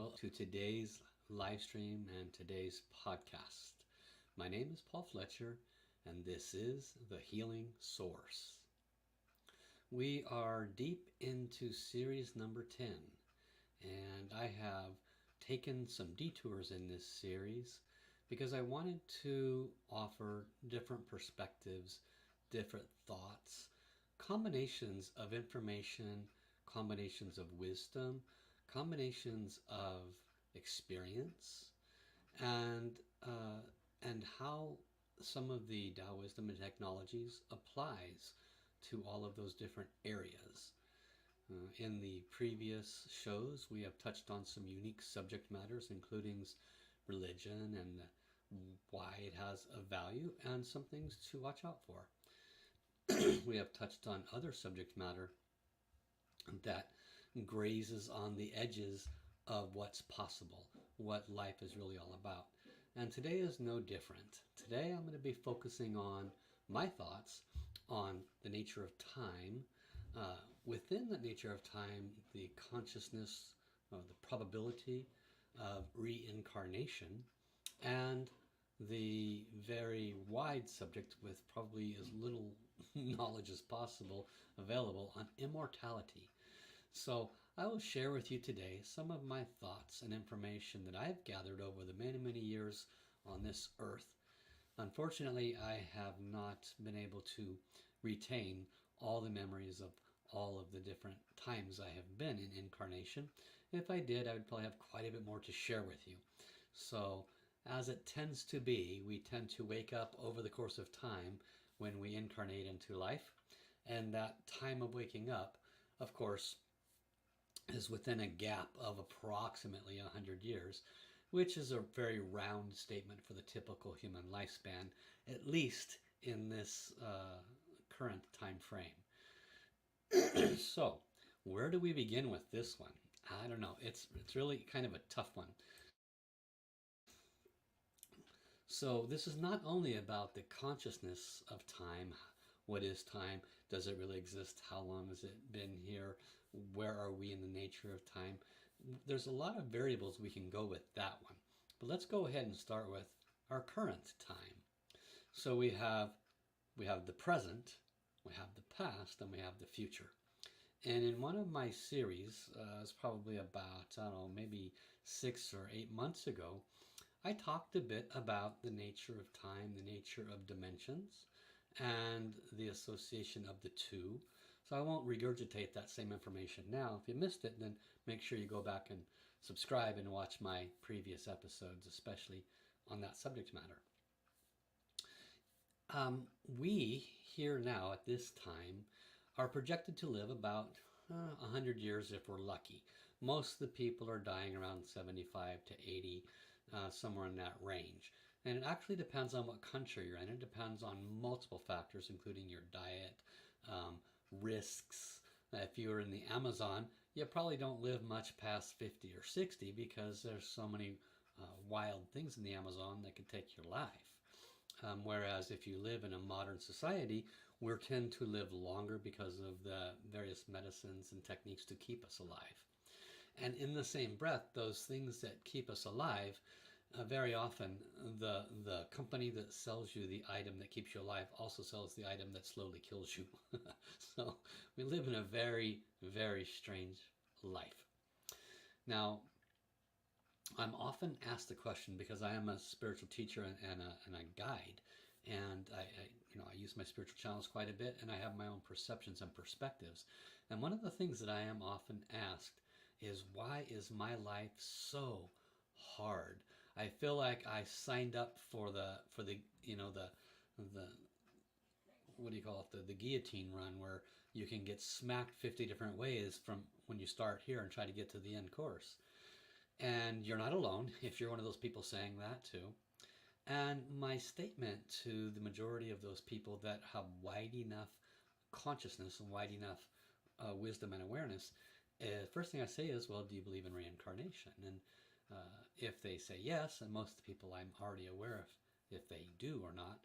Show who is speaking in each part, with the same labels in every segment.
Speaker 1: to today's live stream and today's podcast. My name is Paul Fletcher, and this is The Healing Source. We are deep into series number 10, and I have taken some detours in this series because I wanted to offer different perspectives, different thoughts, combinations of information, combinations of wisdom, combinations of experience, and how some of the Tao wisdom and technologies applies to all of those different areas. In the previous shows, we have touched on some unique subject matters, including religion and why it has a value and some things to watch out for. We have touched on other subject matter that grazes on the edges of what's possible, what life is really all about. And today is no different. Today I'm going to be focusing on my thoughts on the nature of time. Within the nature of time, the consciousness, the probability of reincarnation, and the very wide subject with probably as little knowledge as possible available on immortality. So I will share with you today some of my thoughts and information that I've gathered over the many, many years on this earth. Unfortunately, I have not been able to retain all the memories of all of the different times I have been in incarnation. If I did, I would probably have quite a bit more to share with you. So as it tends to be, we tend to wake up over the course of time when we incarnate into life. And that time of waking up, of course, is within a gap of approximately 100 years, which is a very round statement for the typical human lifespan, at least in this current time frame. So, where do we begin with this one? I don't know. It's really kind of a tough one. So this is not only about the consciousness of time. What is time? Does it really exist? How long has it been here? Where are we in the nature of time? There's a lot of variables we can go with that one. But let's go ahead and start with our current time. So we have the present, we have the past, and we have the future. And in one of my series, it's probably about, I don't know, maybe 6 or 8 months ago, I talked a bit about the nature of time, the nature of dimensions, and the association of the two. So I won't regurgitate that same information now. If you missed it, then make sure you go back and subscribe and watch my previous episodes, especially on that subject matter. We here now at this time are projected to live about 100 years if we're lucky. Most of the people are dying around 75 to 80, somewhere in that range. And it actually depends on what country you're in. It depends on multiple factors, including your diet, risks. If you're in the Amazon, you probably don't live much past 50 or 60 because there's so many wild things in the Amazon that could take your life. Whereas if you live in a modern society, we tend to live longer because of the various medicines and techniques to keep us alive. And in the same breath, those things that keep us alive, very often the company that sells you the item that keeps you alive also sells the item that slowly kills you. So we live in a very, very strange life. Now, I'm often asked the question because I am a spiritual teacher and a guide, and I use my spiritual channels quite a bit, and I have my own perceptions and perspectives. And one of the things that I am often asked is, why is my life so hard? I feel like I signed up for the what do you call it, the guillotine run, where you can get smacked 50 different ways from when you start here and try to get to the end course. And you're not alone if you're one of those people saying that too. And my statement to the majority of those people that have wide enough consciousness and wide enough wisdom and awareness, first thing I say is, well, do you believe in reincarnation? And if they say yes, and most of the people I'm already aware of if they do or not,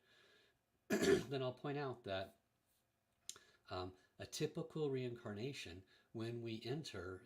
Speaker 1: then I'll point out that a typical reincarnation when we enter,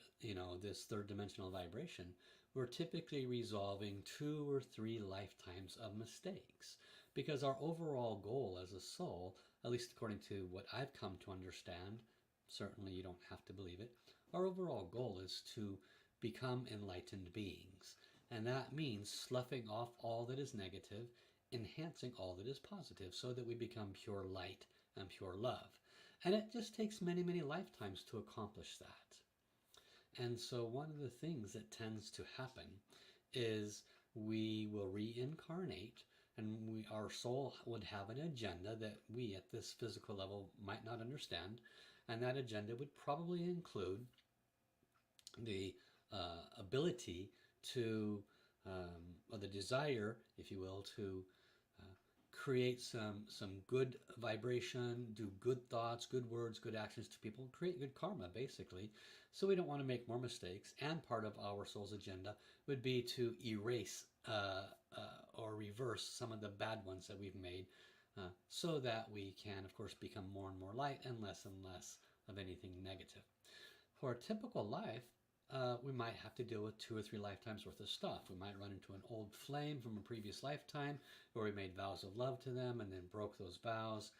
Speaker 1: this third dimensional vibration, we're typically resolving 2 or 3 lifetimes of mistakes. Because our overall goal as a soul, at least according to what I've come to understand, certainly you don't have to believe it, our overall goal is to become enlightened beings. And that means sloughing off all that is negative, enhancing all that is positive, so that we become pure light and pure love. And it just takes many, many lifetimes to accomplish that. And so one of the things that tends to happen is we will reincarnate, and our soul would have an agenda that we at this physical level might not understand. And that agenda would probably include the ability to, or the desire, if you will, to create some good vibration, do good thoughts, good words, good actions to people, create good karma, basically. So we don't want to make more mistakes. And part of our soul's agenda would be to erase or reverse some of the bad ones that we've made, so that we can, of course, become more and more light and less of anything negative. For a typical life, we might have to deal with 2 or 3 lifetimes worth of stuff. We might run into an old flame from a previous lifetime where we made vows of love to them and then broke those vows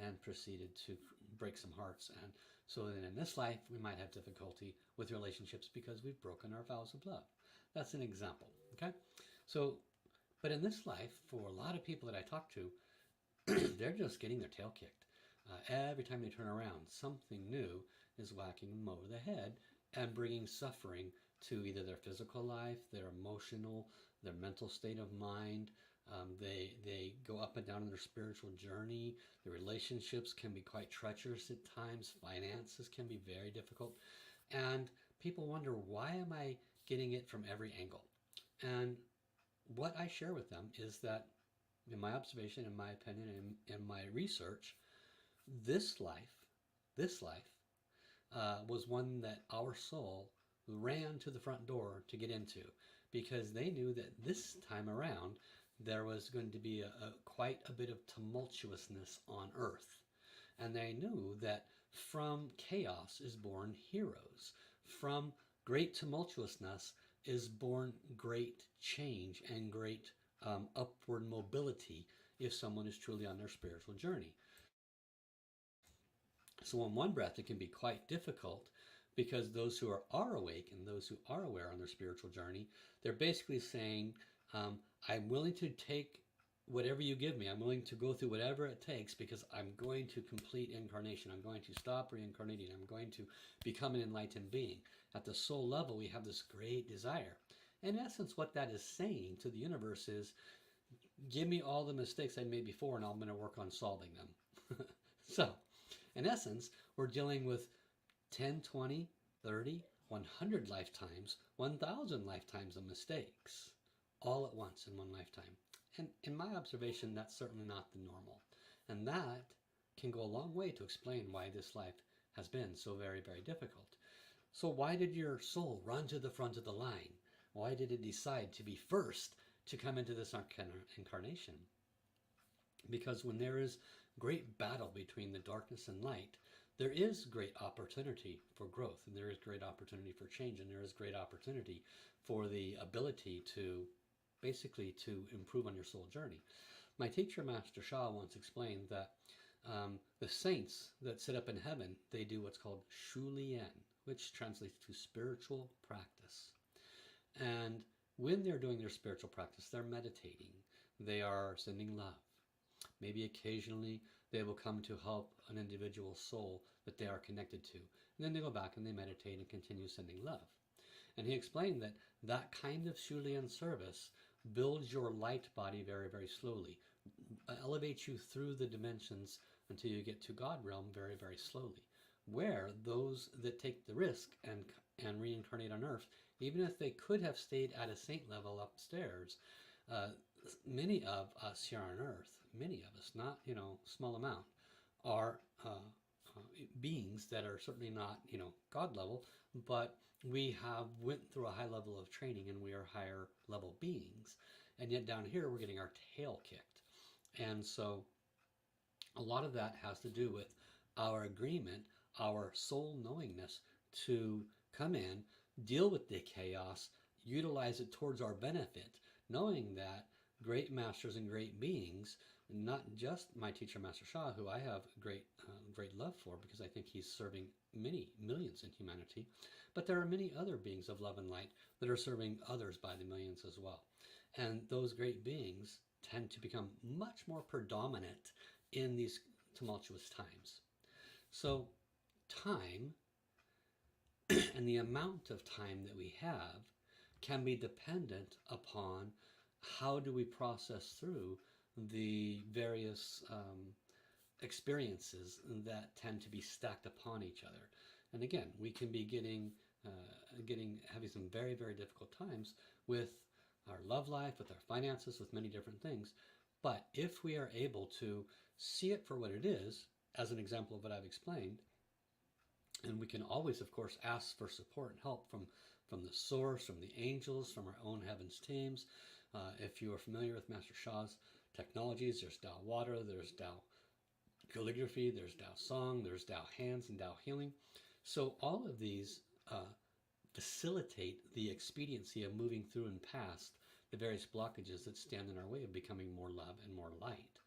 Speaker 1: and proceeded to break some hearts. And so then in this life, we might have difficulty with relationships because we've broken our vows of love. That's an example, okay? So, but in this life, for a lot of people that I talk to, they're just getting their tail kicked. Every time they turn around, something new is whacking them over the head and bringing suffering to either their physical life, their emotional, their mental state of mind. They go up and down in their spiritual journey. The relationships can be quite treacherous at times. Finances can be very difficult. And people wonder, why am I getting it from every angle? And what I share with them is that, in my observation, in my opinion, in my research, this life was one that our soul ran to the front door to get into, because they knew that this time around there was going to be quite a bit of tumultuousness on earth. And they knew that from chaos is born heroes. From great tumultuousness is born great change and great upward mobility if someone is truly on their spiritual journey. So in one breath, it can be quite difficult, because those who are awake and those who are aware on their spiritual journey, they're basically saying, I'm willing to take whatever you give me. I'm willing to go through whatever it takes, because I'm going to complete incarnation. I'm going to stop reincarnating. I'm going to become an enlightened being. At the soul level, we have this great desire. In essence, what that is saying to the universe is, give me all the mistakes I made before and I'm going to work on solving them. So, in essence, we're dealing with 10, 20, 30, 100 lifetimes, 1,000 lifetimes of mistakes, all at once in one lifetime. And in my observation, that's certainly not the normal. And that can go a long way to explain why this life has been so very, very difficult. So why did your soul run to the front of the line? Why did it decide to be first to come into this incarnation? Because when there is great battle between the darkness and light, there is great opportunity for growth, and there is great opportunity for change, and there is great opportunity for the ability to basically to improve on your soul journey. My teacher, Master Sha, once explained that the saints that sit up in heaven, they do what's called Shu Lian, which translates to spiritual practice. And when they're doing their spiritual practice, they're meditating, they are sending love. Maybe occasionally they will come to help an individual soul that they are connected to. And then they go back and they meditate and continue sending love. And he explained that that kind of Shu Lian service builds your light body very, very slowly, elevates you through the dimensions until you get to God realm very, very slowly. Where those that take the risk and reincarnate on earth, even if they could have stayed at a saint level upstairs, many of us here on earth, many of us, not, small amount, are beings that are certainly not, God level, but we have went through a high level of training and we are higher level beings. And yet down here, we're getting our tail kicked. And so a lot of that has to do with our agreement, our soul knowingness to come in, deal with the chaos, utilize it towards our benefit, knowing that great masters and great beings, not just my teacher, Master Sha, who I have great love for because I think he's serving many millions in humanity, but there are many other beings of love and light that are serving others by the millions as well. And those great beings tend to become much more predominant in these tumultuous times. So time and the amount of time that we have can be dependent upon how do we process through the various experiences that tend to be stacked upon each other. And again, we can be having some very, very difficult times with our love life, with our finances, with many different things. But if we are able to see it for what it is, as an example of what I've explained, and we can always, of course, ask for support and help from the source, from the angels, from our own heavens teams. If you are familiar with Master Sha's technologies, there's Tao Water, there's Tao Calligraphy, there's Tao Song, there's Tao Hands and Tao Healing. So all of these facilitate the expediency of moving through and past the various blockages that stand in our way of becoming more love and more light.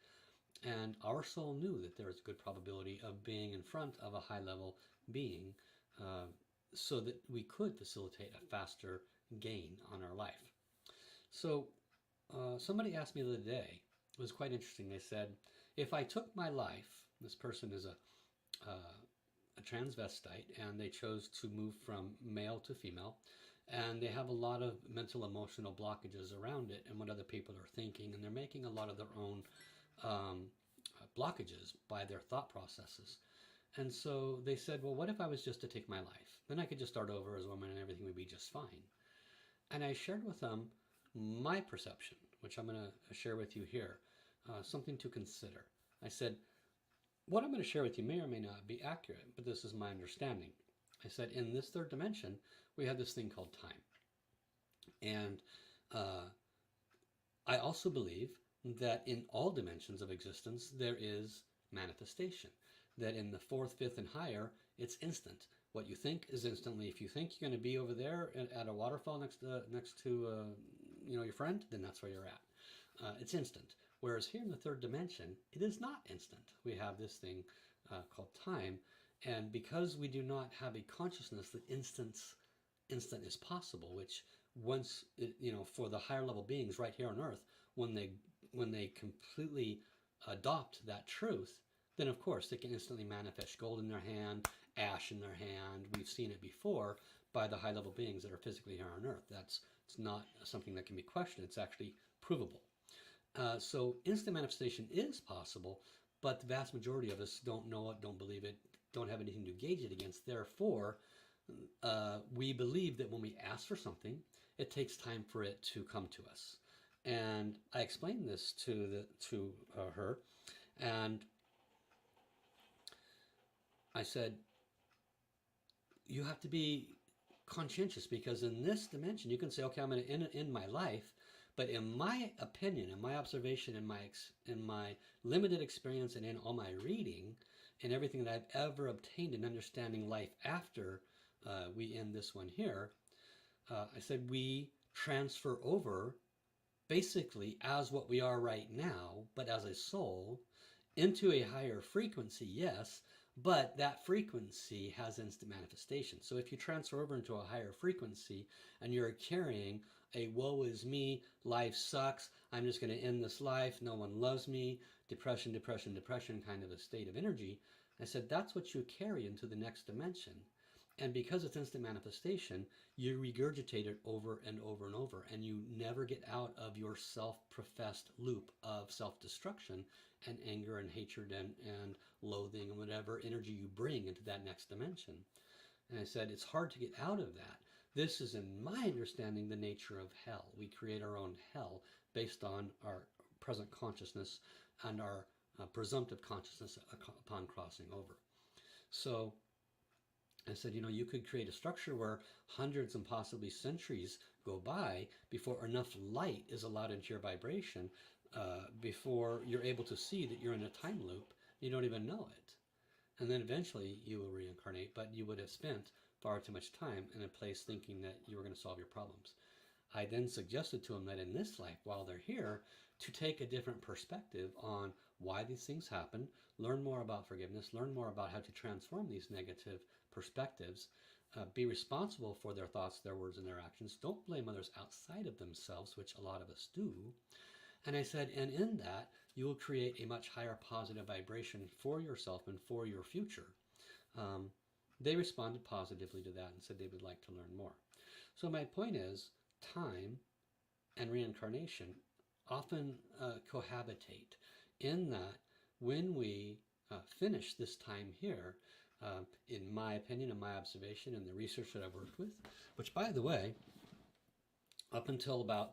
Speaker 1: And our soul knew that there was a good probability of being in front of a high-level being so that we could facilitate a faster gain on our life. So somebody asked me the other day, it was quite interesting, they said, if I took my life, this person is a transvestite, and they chose to move from male to female, and they have a lot of mental emotional blockages around it and what other people are thinking, and they're making a lot of their own blockages by their thought processes. And so they said, well, what if I was just to take my life? Then I could just start over as a woman and everything would be just fine. And I shared with them my perception, which I'm going to share with you here, something to consider. I said, what I'm going to share with you may or may not be accurate, but this is my understanding. I said, in this third dimension, we have this thing called time. And I also believe that in all dimensions of existence, there is manifestation. That in the fourth, fifth, and higher, it's instant. What you think is instantly. If you think you're going to be over there at a waterfall next to your friend, then that's where you're at. It's instant. Whereas here in the third dimension, it is not instant. We have this thing called time, and because we do not have a consciousness that instant is possible, which once for the higher level beings right here on Earth, when they completely adopt that truth, then of course they can instantly manifest gold in their hand, ash in their hand. We've seen it before by the high level beings that are physically here on Earth. It's not something that can be questioned. It's actually provable. So instant manifestation is possible, but the vast majority of us don't know it, don't believe it, don't have anything to gauge it against. Therefore, we believe that when we ask for something, it takes time for it to come to us. And I explained this to her, and I said, you have to be conscientious, because in this dimension, you can say, okay, I'm going to end my life. But in my opinion, in my observation, in my limited experience, and in all my reading, and everything that I've ever obtained in understanding life after we end this one here, I said we transfer over basically as what we are right now, but as a soul, into a higher frequency, yes, but that frequency has instant manifestation. So if you transfer over into a higher frequency and you're carrying a woe is me, life sucks, I'm just going to end this life, no one loves me, depression, depression, depression kind of a state of energy, I said that's what you carry into the next dimension. And because it's instant manifestation, you regurgitate it over and over and over, and you never get out of your self-professed loop of self-destruction and anger and hatred and loathing and whatever energy you bring into that next dimension. And I said, it's hard to get out of that. This is, in my understanding, the nature of hell. We create our own hell based on our present consciousness and our presumptive consciousness upon crossing over. So I said, you could create a structure where hundreds and possibly centuries go by before enough light is allowed into your vibration, before you're able to see that you're in a time loop. You don't even know it. And then eventually you will reincarnate, but you would have spent far too much time in a place thinking that you were going to solve your problems. I then suggested to them that in this life, while they're here, to take a different perspective on why these things happen, learn more about forgiveness, learn more about how to transform these negative perspectives, be responsible for their thoughts, their words, and their actions. Don't blame others outside of themselves, which a lot of us do. And I said, and in that, you will create a much higher positive vibration for yourself and for your future. They responded positively to that and said they would like to learn more. So my point is, time and reincarnation often cohabitate in that when we finish this time here, in my opinion and my observation and the research that I've worked with, which by the way, up until about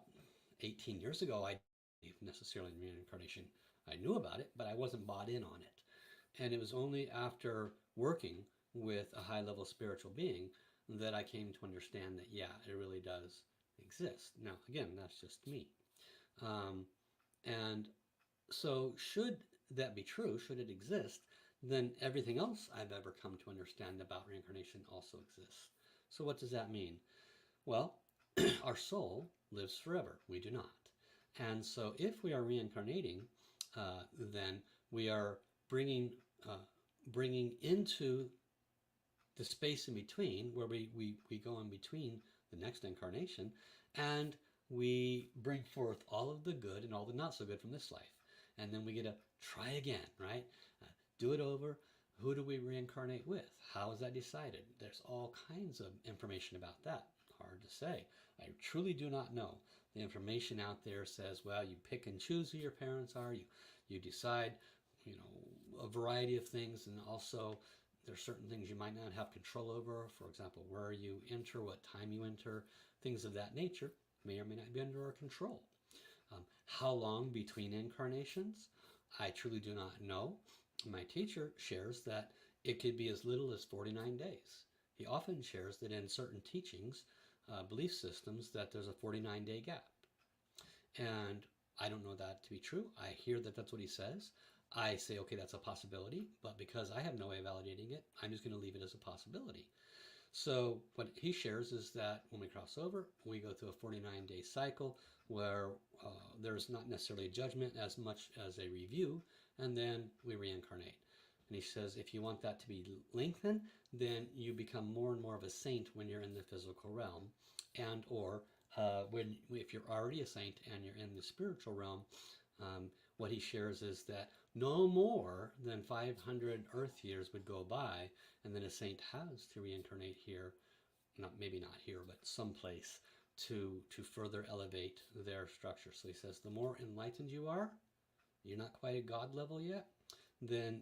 Speaker 1: 18 years ago, I didn't necessarily in reincarnation. I knew about it, but I wasn't bought in on it. And it was only after working with a high-level spiritual being that I came to understand that, yeah, it really does exist. Now, again, that's just me. And so should that be true, should it exist, then everything else I've ever come to understand about reincarnation also exists. So what does that mean? Well, our soul lives forever. We do not. And so if we are reincarnating, then we are bringing into the space in between, where we go in between the next incarnation, and we bring forth all of the good and all the not so good from this life. And then we get to try again, right? Do it over. Who do we reincarnate with? How is that decided? There's all kinds of information about that. Hard to say. I truly do not know. The information out there says, well, you pick and choose who your parents are. You decide, a variety of things, and also there's certain things you might not have control over. For example, where you enter, what time you enter, things of that nature may or may not be under our control. How long between incarnations? I truly do not know. My teacher shares that it could be as little as 49 days. He often shares that in certain teachings, belief systems, that there's a 49-day gap. And I don't know that to be true. I hear that that's what he says. I say, okay, that's a possibility, but because I have no way of validating it, I'm just going to leave it as a possibility. So what he shares is that when we cross over, we go through a 49-day cycle where there's not necessarily a judgment as much as a review, and then we reincarnate. And he says if you want that to be lengthened, then you become more and more of a saint when you're in the physical realm, and or if you're already a saint and you're in the spiritual realm, what he shares is that no more than 500 Earth years would go by, and then a saint has to reincarnate here, maybe not here, but someplace to further elevate their structure. So he says the more enlightened you are, you're not quite at God level yet, then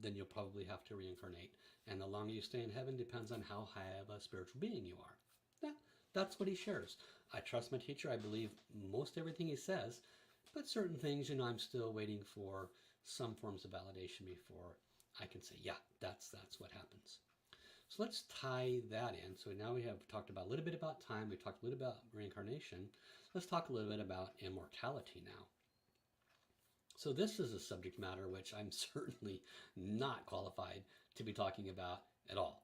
Speaker 1: you'll probably have to reincarnate. And the longer you stay in heaven depends on how high of a spiritual being you are. That's what he shares. I trust my teacher. I believe most everything he says, but certain things, I'm still waiting for some forms of validation before I can say, yeah, that's what happens. So let's tie that in. So now we have talked about a little bit about time. We've talked a little bit about reincarnation. Let's talk a little bit about immortality now. So this is a subject matter which I'm certainly not qualified to be talking about at all,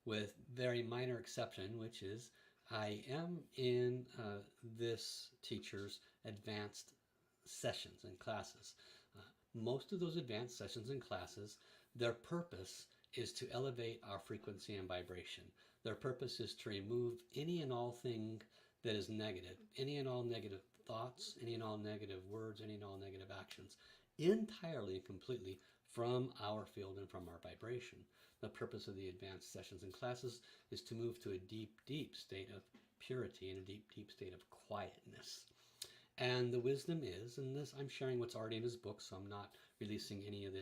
Speaker 1: with very minor exception, which is I am in this teacher's advanced sessions and classes. Most of those advanced sessions and classes, their purpose is to elevate our frequency and vibration. Their purpose is to remove any and all thing that is negative, any and all negative thoughts, any and all negative words, any and all negative actions, entirely and completely from our field and from our vibration. The purpose of the advanced sessions and classes is to move to a deep, deep state of purity and a deep, deep state of quietness. And the wisdom is, and this I'm sharing what's already in his book, so I'm not releasing any of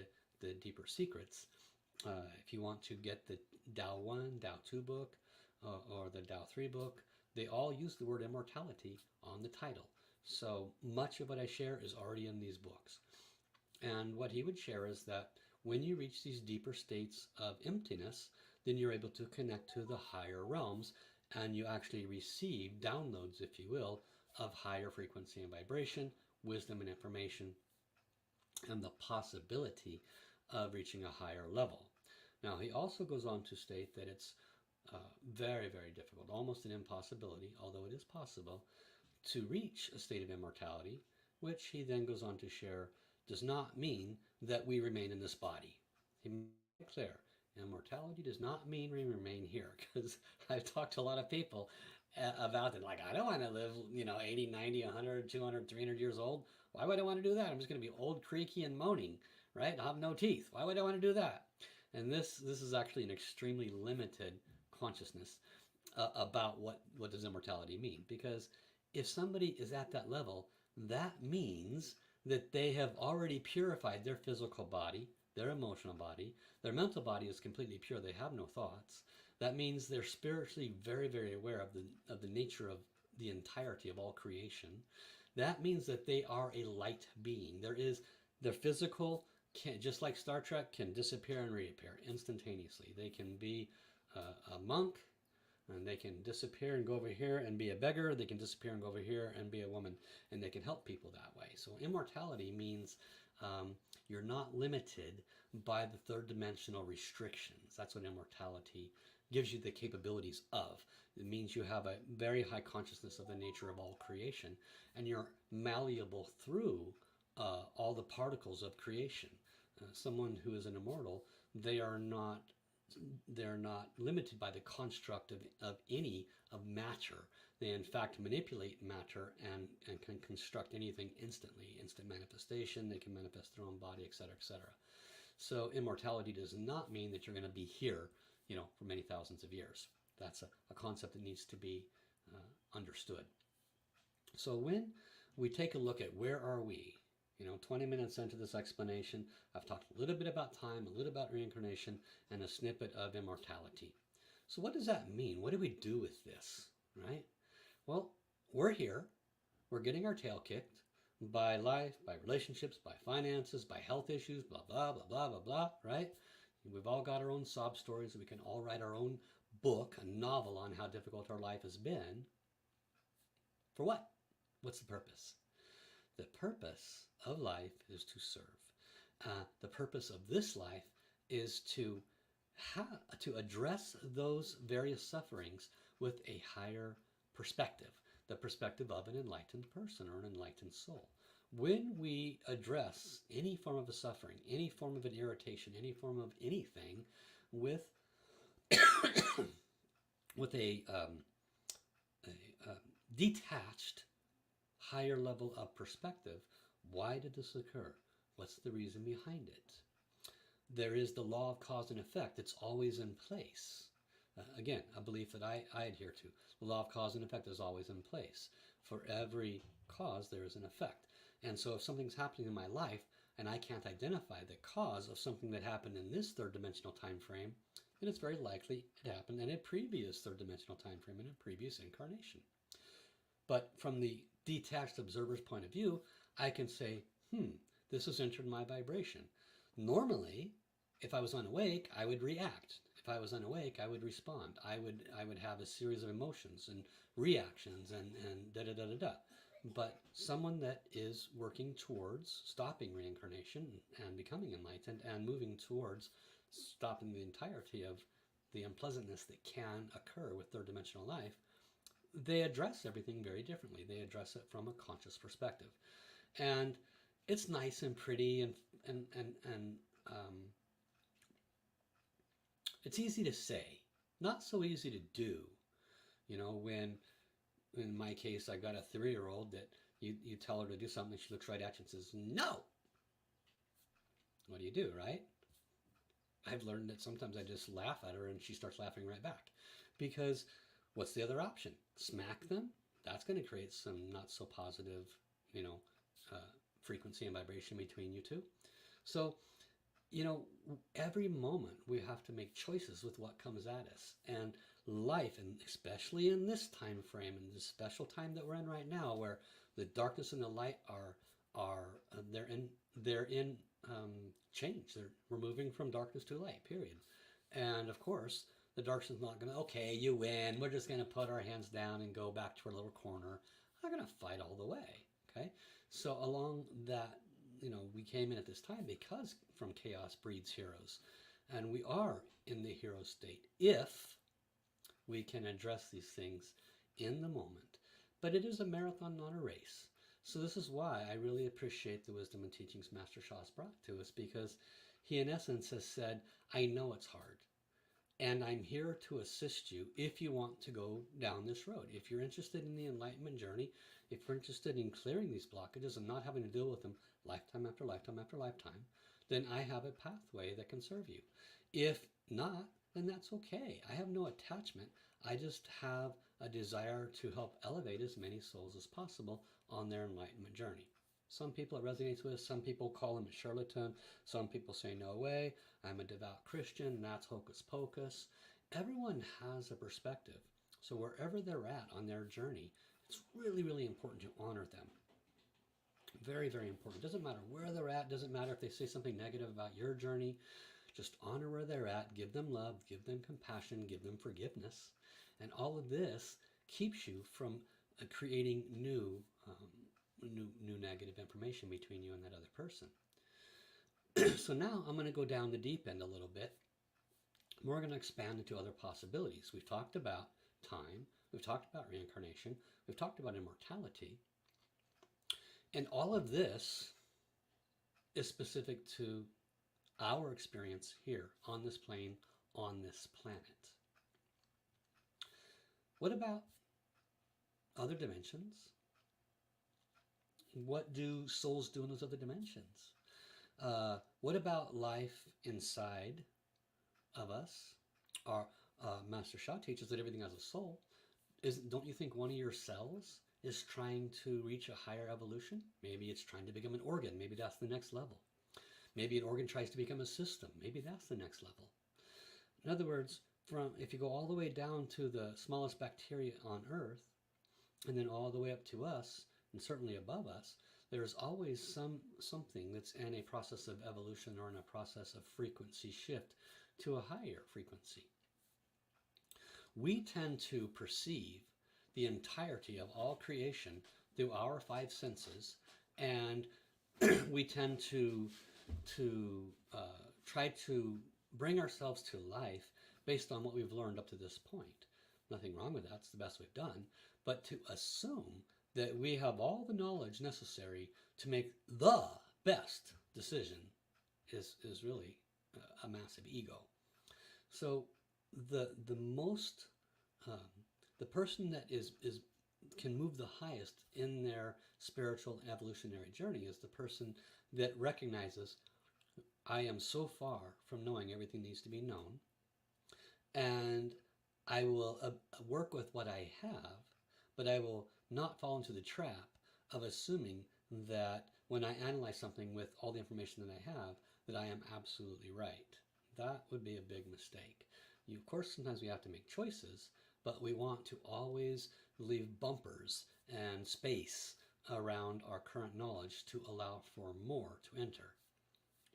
Speaker 1: the deeper secrets. If you want to get the Tao 1, Tao 2 book, or the Tao 3 book, they all use the word immortality on the title. So much of what I share is already in these books. And what he would share is that when you reach these deeper states of emptiness, then you're able to connect to the higher realms, and you actually receive downloads, if you will, of higher frequency and vibration, wisdom and information, and the possibility of reaching a higher level. Now, he also goes on to state that it's very, very difficult, almost an impossibility, although it is possible, to reach a state of immortality, which he then goes on to share does not mean that we remain in this body. He made it clear, immortality does not mean we remain here, because I've talked to a lot of people about it. Like, I don't want to live, 80, 90, 100, 200, 300 years old. Why would I want to do that? I'm just going to be old, creaky, and moaning, right? I'll have no teeth. Why would I want to do that? And this is actually an extremely limited consciousness about what does immortality mean. Because if somebody is at that level, that means that they have already purified their physical body, their emotional body, their mental body is completely pure. They have no thoughts. That means they're spiritually very, very aware of the nature of the entirety of all creation. That means that they are a light being. Their physical, just like Star Trek, can disappear and reappear instantaneously. They can be a monk, and they can disappear and go over here and be a beggar. They can disappear and go over here and be a woman, and they can help people that way. So immortality means you're not limited by the third dimensional restrictions. That's what immortality gives you the capabilities of. It means you have a very high consciousness of the nature of all creation, and you're malleable through all the particles of creation. Someone who is an immortal, they're not limited by the construct of matter. They in fact manipulate matter and can construct anything instantly, instant manifestation. They can manifest their own body, etc., etc. So immortality does not mean that you're going to be here, for many thousands of years. That's a concept that needs to be understood. So when we take a look at where are we, 20 minutes into this explanation, I've talked a little bit about time, a little about reincarnation, and a snippet of immortality. So what does that mean? What do we do with this, right? Well, we're here. We're getting our tail kicked by life, by relationships, by finances, by health issues, blah, blah, blah, blah, blah, blah, right? We've all got our own sob stories. We can all write our own book, a novel on how difficult our life has been. For what? What's the purpose? The purpose of life is to serve. The purpose of this life is to address those various sufferings with a higher perspective, the perspective of an enlightened person or an enlightened soul. When we address any form of a suffering, any form of an irritation, any form of anything with with a detached, higher level of perspective, why did this occur? What's the reason behind it? There is the law of cause and effect. It's always in place. Again, a belief that I adhere to. The law of cause and effect is always in place. For every cause, there is an effect. And so if something's happening in my life and I can't identify the cause of something that happened in this third dimensional time frame, then it's very likely it happened in a previous third dimensional time frame, in a previous incarnation. But from the detached observer's point of view, I can say, this has entered my vibration. Normally, if I was unawake, I would react. If I was unawake, I would respond. I would have a series of emotions and reactions and da-da-da-da-da. But someone that is working towards stopping reincarnation and becoming enlightened and moving towards stopping the entirety of the unpleasantness that can occur with third dimensional life, they address everything very differently. They address it from a conscious perspective. And it's nice and pretty and it's easy to say, not so easy to do. When in my case, I got a 3-year-old that you tell her to do something, she looks right at you and says, no. What do you do, right? I've learned that sometimes I just laugh at her and she starts laughing right back. Because what's the other option? Smack them? That's going to create some not so positive, frequency and vibration between you two. So, every moment we have to make choices with what comes at us. And life, and especially in this time frame, in this special time that we're in right now, where the darkness and the light they're in change. We're moving from darkness to light, period. And of course, the darkness is not going to, okay, you win. We're just going to put our hands down and go back to our little corner. I'm going to fight all the way, okay? So along that, we came in at this time because from chaos breeds heroes. And we are in the hero state if we can address these things in the moment. But it is a marathon, not a race. So this is why I really appreciate the wisdom and teachings Master Sha has brought to us, because he in essence has said, I know it's hard, and I'm here to assist you if you want to go down this road. If you're interested in the enlightenment journey, if you're interested in clearing these blockages and not having to deal with them lifetime after lifetime after lifetime, then I have a pathway that can serve you. If not, then that's okay. I have no attachment. I just have a desire to help elevate as many souls as possible on their enlightenment journey. Some people it resonates with, some people call him a charlatan, some people say, no way, I'm a devout Christian, that's hocus pocus. Everyone has a perspective. So wherever they're at on their journey, it's really, really important to honor them. Very, very important. Doesn't matter where they're at, doesn't matter if they say something negative about your journey. Just honor where they're at, give them love, give them compassion, give them forgiveness. And all of this keeps you from creating new negative information between you and that other person. So now I'm going to go down the deep end a little bit. We're going to expand into other possibilities. We've talked about time, we've talked about reincarnation, we've talked about immortality. And all of this is specific to our experience here on this plane, on this planet. What about other dimensions? What do souls do in those other dimensions? What about life inside of us? Our Master Sha teaches that everything has a soul. Don't you think one of your cells is trying to reach a higher evolution? Maybe it's trying to become an organ. Maybe that's the next level. Maybe an organ tries to become a system. Maybe that's the next level. In other words, if you go all the way down to the smallest bacteria on Earth, and then all the way up to us, and certainly above us, there's always something that's in a process of evolution or in a process of frequency shift to a higher frequency. We tend to perceive the entirety of all creation through our five senses, and we tend to try to bring ourselves to life based on what we've learned up to this point. Nothing wrong with that, it's the best we've done. But to assume that we have all the knowledge necessary to make the best decision is really a massive ego. So the person that can move the highest in their spiritual evolutionary journey is the person that recognizes, I am so far from knowing everything needs to be known, and I will work with what I have, but I will not fall into the trap of assuming that when I analyze something with all the information that I have, that I am absolutely right. That would be a big mistake. Of course, sometimes we have to make choices, but we want to always leave bumpers and space around our current knowledge to allow for more to enter.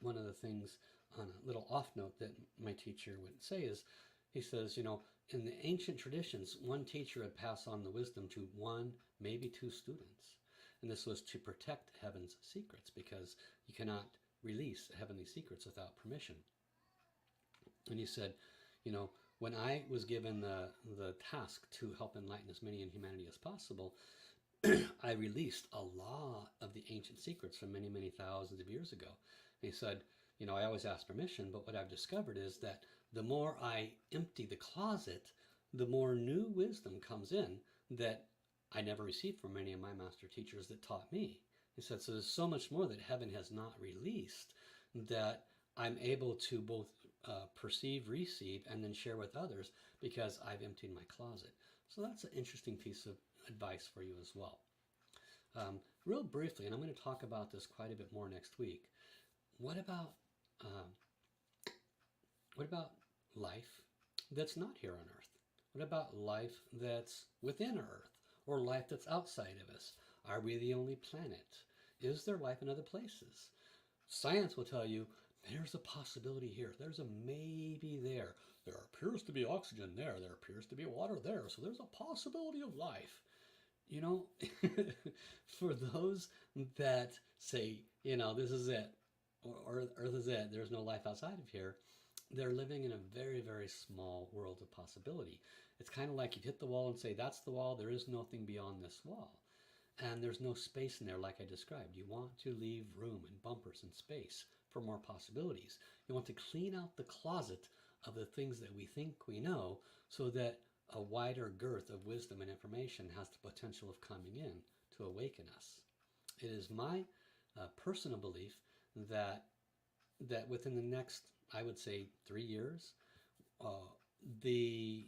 Speaker 1: One of the things on a little off note that my teacher would say is, he says, in the ancient traditions, one teacher would pass on the wisdom to one, maybe two students. And this was to protect heaven's secrets, because you cannot release heavenly secrets without permission. And he said, when I was given the task to help enlighten as many in humanity as possible, I released a lot of the ancient secrets from many, many thousands of years ago. And he said, I always ask permission, but what I've discovered is that the more I empty the closet, the more new wisdom comes in that I never received from many of my master teachers that taught me. He said, so there's so much more that heaven has not released that I'm able to both perceive, receive, and then share with others because I've emptied my closet. So that's an interesting piece of advice for you as well. Real briefly, and I'm going to talk about this quite a bit more next week, what about life that's not here on Earth? What about life that's within Earth, or life that's outside of us? Are we the only planet? Is there life in other places? Science will tell you there's a possibility here. There's a maybe there. There appears to be oxygen there. There appears to be water there. So there's a possibility of life. For those that say, this is it, or Earth is it, there's no life outside of here, they're living in a very, very small world of possibility. It's kind of like you hit the wall and say, that's the wall, there is nothing beyond this wall. And there's no space in there like I described. You want to leave room and bumpers and space for more possibilities. You want to clean out the closet of the things that we think we know so that a wider girth of wisdom and information has the potential of coming in to awaken us. It is my personal belief that within the next, I would say, 3 years, the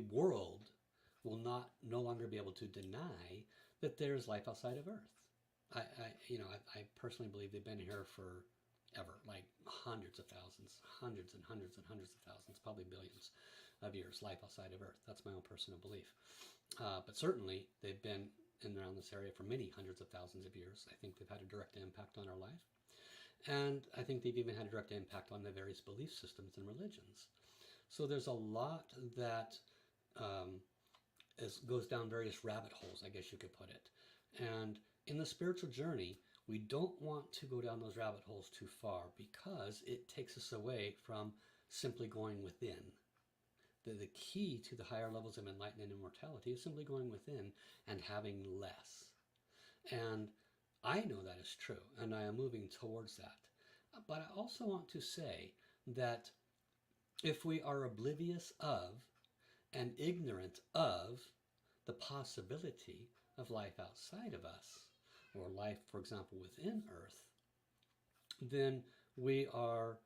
Speaker 1: world will no longer be able to deny that there is life outside of Earth. I personally believe they've been here forever, like hundreds of thousands, hundreds and hundreds and hundreds of thousands, probably billions of years, life outside of Earth. That's my own personal belief. But certainly they've been in and around this area for many hundreds of thousands of years. I think they've had a direct impact on our life. And I think they've even had a direct impact on the various belief systems and religions. So there's a lot that goes down various rabbit holes, I guess you could put it. And in the spiritual journey, we don't want to go down those rabbit holes too far because it takes us away from simply going within. The key to the higher levels of enlightenment and immortality is simply going within and having less. And I know that is true, and I am moving towards that. But I also want to say that if we are oblivious of and ignorant of the possibility of life outside of us, or life, for example, within Earth, then we are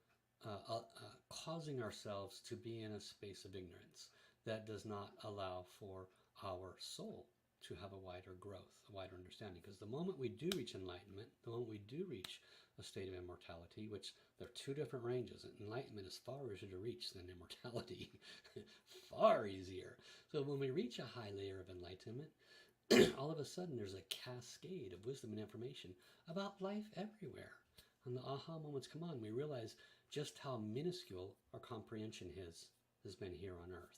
Speaker 1: causing ourselves to be in a space of ignorance that does not allow for our soul to have a wider growth, a wider understanding. Because the moment we do reach enlightenment, the moment we do reach a state of immortality, which there are two different ranges. Enlightenment is far easier to reach than immortality, far easier. So when we reach a high layer of enlightenment, all of a sudden there's a cascade of wisdom and information about life everywhere. And the aha moments come on, we realize just how minuscule our comprehension has been here on Earth.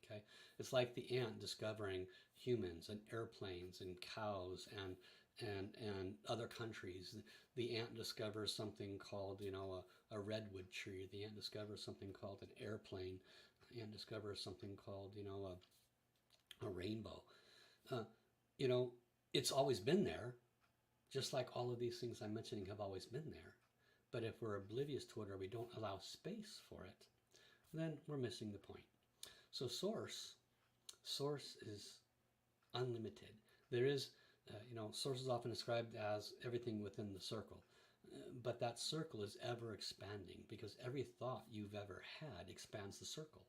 Speaker 1: Okay, it's like the ant discovering humans and airplanes and cows and other countries. The ant discovers something called, a redwood tree. The ant discovers something called an airplane. The ant discovers something called, a rainbow. It's always been there, just like all of these things I'm mentioning have always been there. But if we're oblivious to it or we don't allow space for it, then we're missing the point. So source is unlimited. There is, source is often described as everything within the circle. But that circle is ever expanding because every thought you've ever had expands the circle.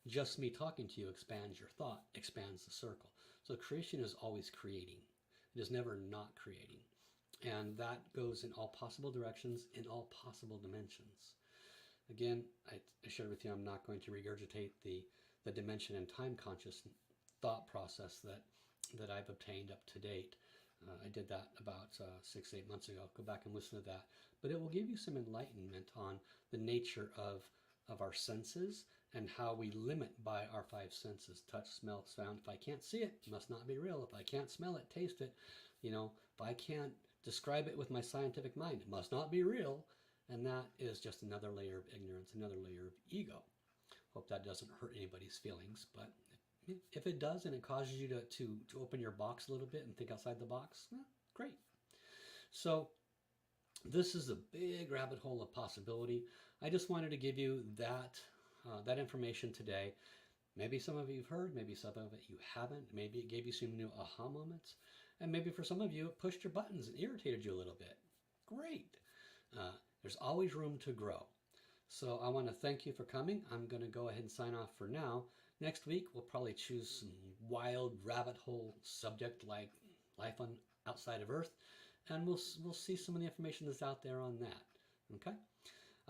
Speaker 1: Just me talking to you expands your thought, expands the circle. So creation is always creating. It is never not creating. And that goes in all possible directions, in all possible dimensions. Again, I shared with you, I'm not going to regurgitate the dimension and time conscious thought process that I've obtained up to date. I did that about 6-8 months ago. Go back and listen to that. But it will give you some enlightenment on the nature of our senses and how we limit by our 5 senses: touch, smell, sound. If I can't see it, it must not be real. If I can't smell it, taste it, if I can't describe it with my scientific mind, it must not be real. And that is just another layer of ignorance, another layer of ego. Hope that doesn't hurt anybody's feelings, but if it does and it causes you to open your box a little bit and think outside the box, well, great. So this is a big rabbit hole of possibility. I just wanted to give you that information today. Maybe some of you have heard, maybe some of it you haven't. Maybe it gave you some new aha moments. And maybe for some of you, it pushed your buttons and irritated you a little bit. Great. There's always room to grow. So I want to thank you for coming. I'm going to go ahead and sign off for now. Next week, we'll probably choose some wild rabbit hole subject like life outside of Earth. And we'll see some of the information that's out there on that. Okay?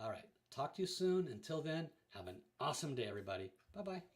Speaker 1: All right. Talk to you soon. Until then, have an awesome day, everybody. Bye-bye.